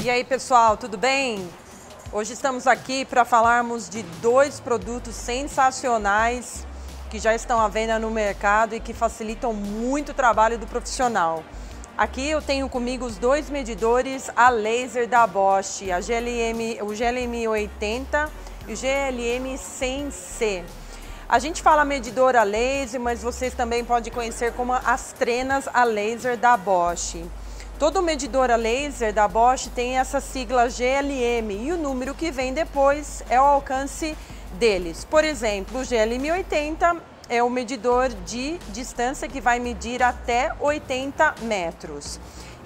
E aí, pessoal, tudo bem? Hoje estamos aqui para falarmos de dois produtos sensacionais que já estão à venda no mercado e que facilitam muito o trabalho do profissional. Aqui eu tenho comigo os dois medidores a laser da Bosch, o GLM 80 e o GLM 100C. A gente fala medidor a laser, mas vocês também podem conhecer como as trenas a laser da Bosch. Todo medidor a laser da Bosch tem essa sigla GLM e o número que vem depois é o alcance deles. Por exemplo, o GLM 80 é o medidor de distância que vai medir até 80 metros.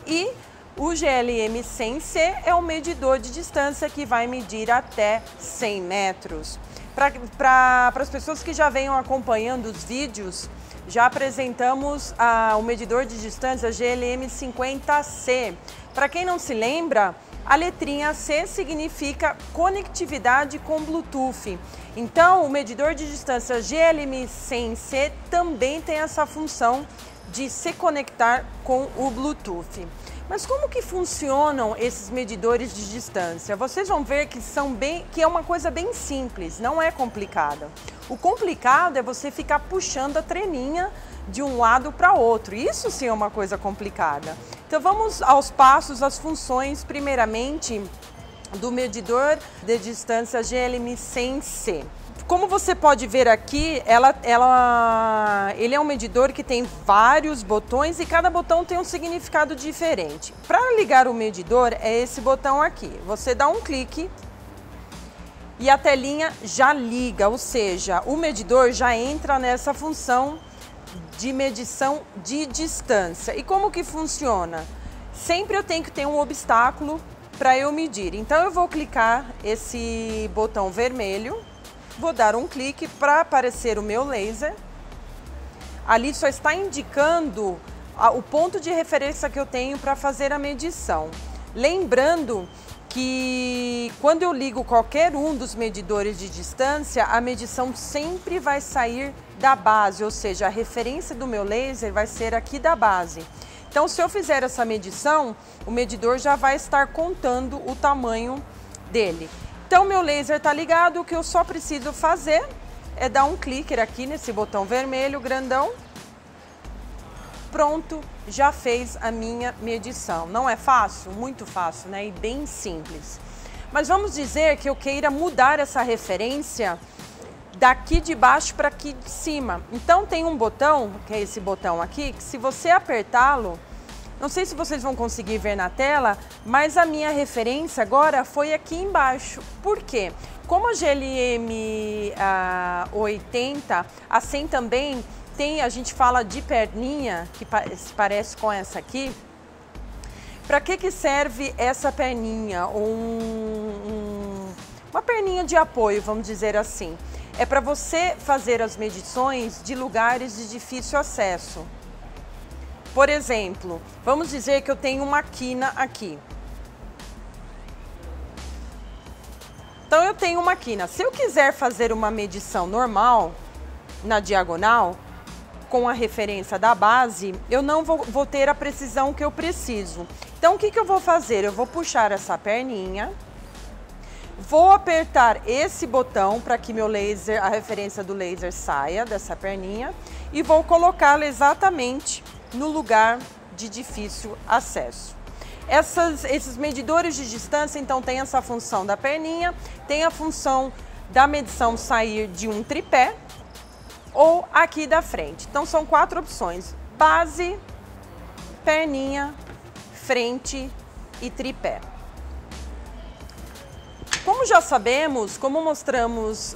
E o GLM 100C é o medidor de distância que vai medir até 100 metros. Para as pessoas que já venham acompanhando os vídeos, já apresentamos o medidor de distância GLM 50C. Para quem não se lembra, a letrinha C significa conectividade com Bluetooth. Então, o medidor de distância GLM 100C também tem essa função de se conectar com o Bluetooth. Mas como que funcionam esses medidores de distância? Vocês vão ver que é uma coisa bem simples, não é complicada. O complicado é você ficar puxando a treninha de um lado para outro. Isso sim é uma coisa complicada. Então vamos aos passos, às funções, primeiramente, do medidor de distância GLM 100C. Como você pode ver aqui, ele é um medidor que tem vários botões e cada botão tem um significado diferente. Para ligar o medidor é esse botão aqui. Você dá um clique e a telinha já liga, ou seja, o medidor já entra nessa função de medição de distância. E como que funciona? Sempre eu tenho que ter um obstáculo para eu medir. Então eu vou clicar esse botão vermelho. Vou dar um clique para aparecer o meu laser. Ali só está indicando o ponto de referência que eu tenho para fazer a medição. Lembrando que quando eu ligo qualquer um dos medidores de distância, a medição sempre vai sair da base, ou seja, a referência do meu laser vai ser aqui da base. Então, se eu fizer essa medição, o medidor já vai estar contando o tamanho dele. Então, meu laser está ligado, o que eu só preciso fazer é dar um clique aqui nesse botão vermelho grandão. Pronto, já fez a minha medição. Não é fácil? Muito fácil, né? E bem simples. Mas vamos dizer que eu queira mudar essa referência daqui de baixo para aqui de cima. Então, tem um botão, que é esse botão aqui, que se você apertá-lo, não sei se vocês vão conseguir ver na tela, mas a minha referência agora foi aqui embaixo. Por quê? Como a GLM 80, a 100 também tem, a gente fala de perninha, que se parece com essa aqui. Para que serve essa perninha? Uma perninha de apoio, vamos dizer assim. É para você fazer as medições de lugares de difícil acesso. Por exemplo, vamos dizer que eu tenho uma quina aqui. Então eu tenho uma quina. Se eu quiser fazer uma medição normal, na diagonal, com a referência da base, eu não vou ter a precisão que eu preciso. Então o que eu vou fazer? Eu vou puxar essa perninha, vou apertar esse botão para que meu laser, a referência do laser saia dessa perninha e vou colocá-la exatamente no lugar de difícil acesso. Esses medidores de distância, então, tem essa função da perninha, tem a função da medição sair de um tripé ou aqui da frente. Então, são 4 opções: base, perninha, frente e tripé. Como já sabemos, como mostramos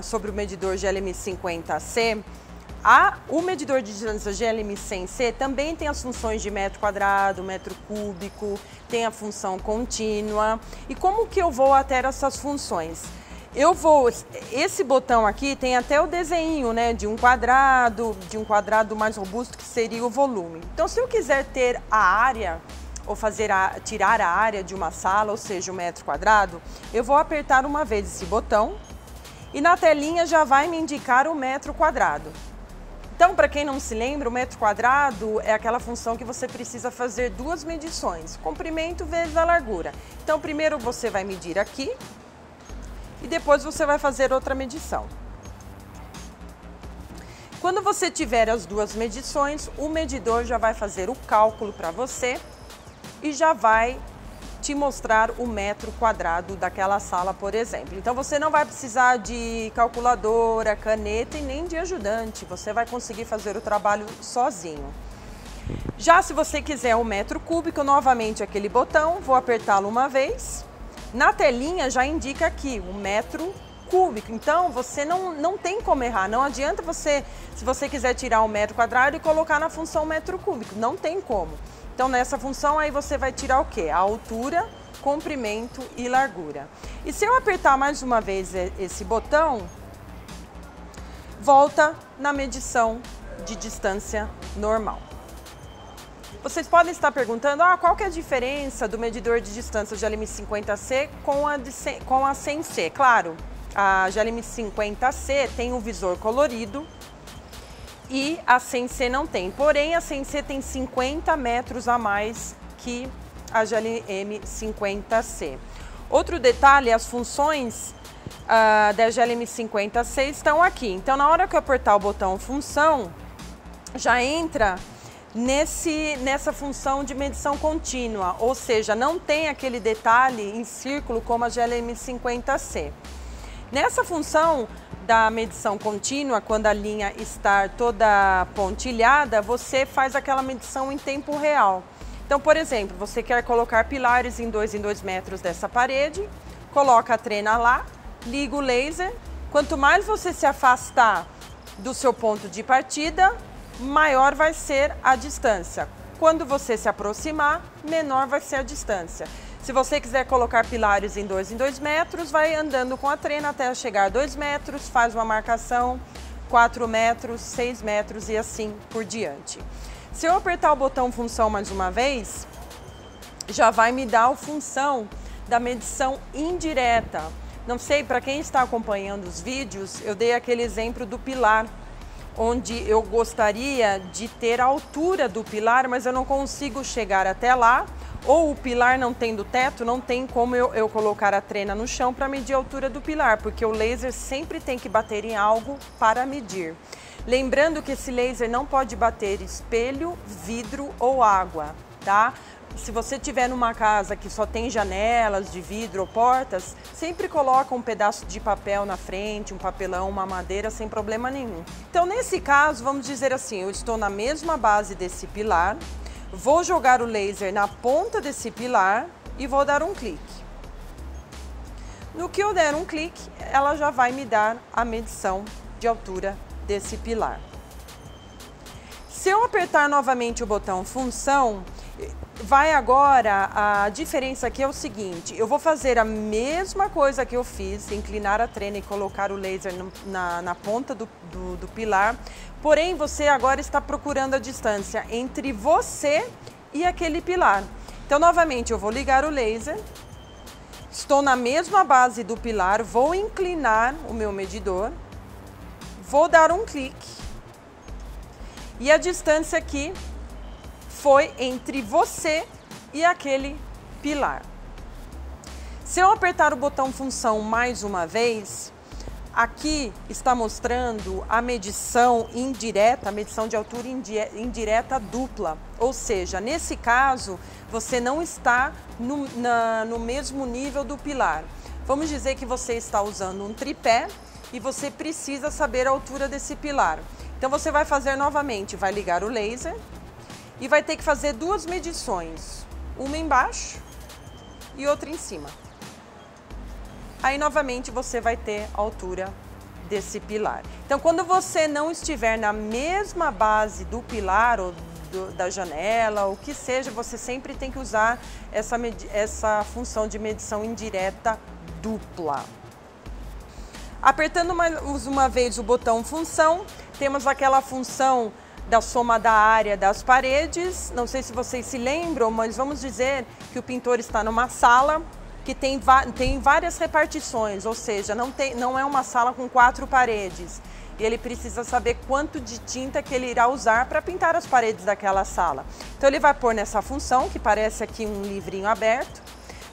sobre o medidor GLM 50C, o medidor de distância GLM 100C também tem as funções de metro quadrado, metro cúbico, tem a função contínua. E como que eu vou até essas funções? Esse botão aqui tem até o desenho, né, de um quadrado mais robusto, que seria o volume. Então, se eu quiser ter a área, ou tirar a área de uma sala, ou seja, o metro quadrado, eu vou apertar uma vez esse botão e na telinha já vai me indicar o metro quadrado. Então, para quem não se lembra, o metro quadrado é aquela função que você precisa fazer duas medições, comprimento vezes a largura. Então, primeiro você vai medir aqui e depois você vai fazer outra medição. Quando você tiver as duas medições, o medidor já vai fazer o cálculo para você e já vai te mostrar o metro quadrado daquela sala, por exemplo. Então você não vai precisar de calculadora, caneta e nem de ajudante, você vai conseguir fazer o trabalho sozinho. Já se você quiser um metro cúbico, novamente aquele botão, vou apertá-lo uma vez. Na telinha já indica aqui o metro cúbico, então você não tem como errar, não adianta você, se você quiser tirar um metro quadrado e colocar na função metro cúbico, não tem como. Então nessa função aí você vai tirar o quê? A altura, comprimento e largura. E se eu apertar mais uma vez esse botão, volta na medição de distância normal. Vocês podem estar perguntando, qual que é a diferença do medidor de distância GLM50C com a 100C? Claro, a GLM50C tem um visor colorido e a 100C não tem. Porém, a 100C tem 50 metros a mais que a GLM50C. Outro detalhe, as funções da GLM50C estão aqui. Então, na hora que eu apertar o botão função, já entra nessa função de medição contínua, ou seja, não tem aquele detalhe em círculo como a GLM50C. Nessa função da medição contínua, quando a linha está toda pontilhada, você faz aquela medição em tempo real. Então, por exemplo, você quer colocar pilares em 2 metros dessa parede, coloca a trena lá, liga o laser. Quanto mais você se afastar do seu ponto de partida, maior vai ser a distância. Quando você se aproximar, menor vai ser a distância. Se você quiser colocar pilares em 2 metros, vai andando com a trena até chegar a 2 metros, faz uma marcação, 4 metros, 6 metros e assim por diante. Se eu apertar o botão função mais uma vez, já vai me dar a função da medição indireta. Não sei, para quem está acompanhando os vídeos, eu dei aquele exemplo do pilar, onde eu gostaria de ter a altura do pilar, mas eu não consigo chegar até lá, ou o pilar não tendo teto, não tem como eu colocar a trena no chão para medir a altura do pilar, porque o laser sempre tem que bater em algo para medir. Lembrando que esse laser não pode bater espelho, vidro ou água, tá? Se você tiver numa casa que só tem janelas de vidro ou portas, sempre coloca um pedaço de papel na frente, um papelão, uma madeira, sem problema nenhum. Então, nesse caso, vamos dizer assim, eu estou na mesma base desse pilar, vou jogar o laser na ponta desse pilar e vou dar um clique. No que eu der um clique, ela já vai me dar a medição de altura desse pilar. Se eu apertar novamente o botão função, vai agora, a diferença aqui é o seguinte, eu vou fazer a mesma coisa que eu fiz, inclinar a trena e colocar o laser na ponta do pilar, porém você agora está procurando a distância entre você e aquele pilar. Então, novamente, eu vou ligar o laser, estou na mesma base do pilar, vou inclinar o meu medidor, vou dar um clique e a distância aqui foi entre você e aquele pilar. Se eu apertar o botão função mais uma vez, aqui está mostrando a medição indireta, a medição de altura indireta dupla. Ou seja, nesse caso, você não está no mesmo nível do pilar. Vamos dizer que você está usando um tripé e você precisa saber a altura desse pilar. Então você vai fazer novamente, vai ligar o laser e vai ter que fazer duas medições, uma embaixo e outra em cima. Aí novamente você vai ter a altura desse pilar. Então, quando você não estiver na mesma base do pilar ou da janela, ou o que seja, você sempre tem que usar essa função de medição indireta dupla. Apertando mais uma vez o botão função, temos aquela função da soma da área das paredes. Não sei se vocês se lembram, mas vamos dizer que o pintor está numa sala que tem várias repartições, ou seja, não é uma sala com 4 paredes. e ele precisa saber quanto de tinta que ele irá usar para pintar as paredes daquela sala. Então ele vai pôr nessa função, que parece aqui um livrinho aberto,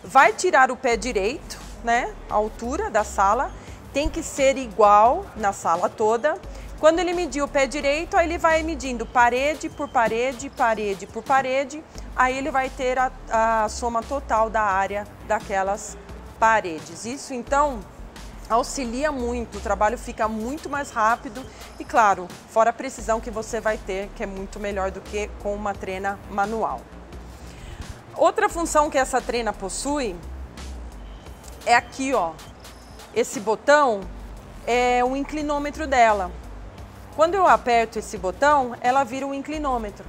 vai tirar o pé direito, né, a altura da sala, tem que ser igual na sala toda. Quando ele medir o pé direito, aí ele vai medindo parede por parede, parede por parede, aí ele vai ter a soma total da área daquelas paredes. Isso então auxilia muito, o trabalho fica muito mais rápido e claro, fora a precisão que você vai ter, que é muito melhor do que com uma trena manual. Outra função que essa trena possui é aqui, ó. Esse botão é o inclinômetro dela. Quando eu aperto esse botão, ela vira um inclinômetro.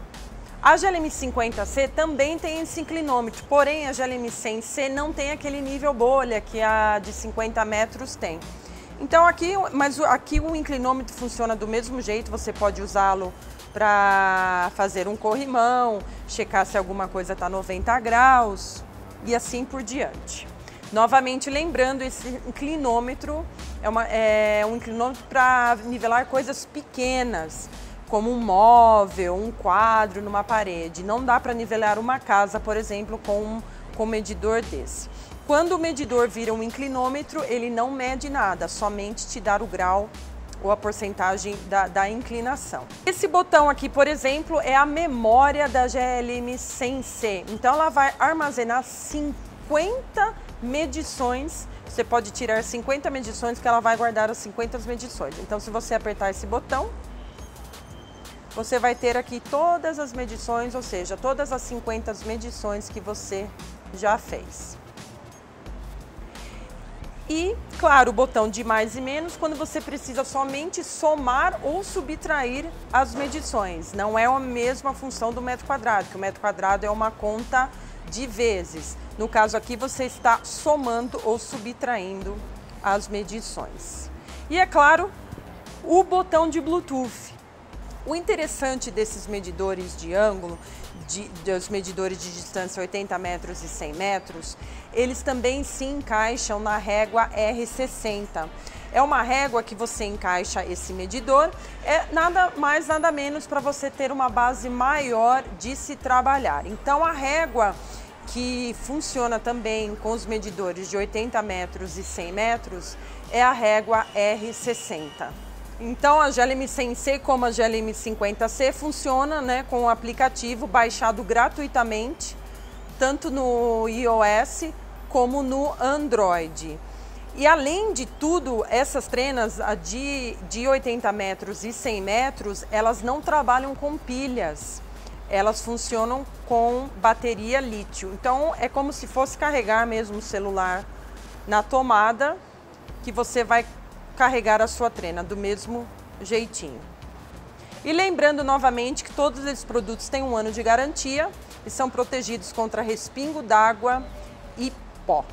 A GLM50C também tem esse inclinômetro, porém a GLM100C não tem aquele nível bolha que a de 50 metros tem. Então aqui o inclinômetro funciona do mesmo jeito, você pode usá-lo para fazer um corrimão, checar se alguma coisa está 90 graus e assim por diante. Novamente lembrando, esse inclinômetro é um inclinômetro para nivelar coisas pequenas, como um móvel, um quadro numa parede. Não dá para nivelar uma casa, por exemplo, com um medidor desse. Quando o medidor vira um inclinômetro, ele não mede nada, somente te dá o grau ou a porcentagem da inclinação. Esse botão aqui, por exemplo, é a memória da GLM100C. Então ela vai armazenar 50 medições. Você pode tirar 50 medições que ela vai guardar as 50 medições. Então se você apertar esse botão, você vai ter aqui todas as medições, ou seja, todas as 50 medições que você já fez. E, claro, o botão de mais e menos quando você precisa somente somar ou subtrair as medições. Não é a mesma função do metro quadrado, que o metro quadrado é uma conta de vezes. No caso aqui, você está somando ou subtraindo as medições. E, é claro, o botão de Bluetooth. O interessante desses medidores de ângulo, dos medidores de distância 80 metros e 100 metros, eles também se encaixam na régua R60. É uma régua que você encaixa esse medidor, é nada mais, nada menos para você ter uma base maior de se trabalhar. Então a régua que funciona também com os medidores de 80 metros e 100 metros é a régua R60. Então a GLM100C como a GLM50C funciona, né, com o aplicativo baixado gratuitamente, tanto no iOS como no Android. E além de tudo, essas trenas de 80 metros e 100 metros, elas não trabalham com pilhas, elas funcionam com bateria lítio. Então é como se fosse carregar mesmo o celular na tomada, que você vai carregar a sua trena do mesmo jeitinho. E lembrando novamente que todos esses produtos têm 1 ano de garantia e são protegidos contra respingo d'água e pó.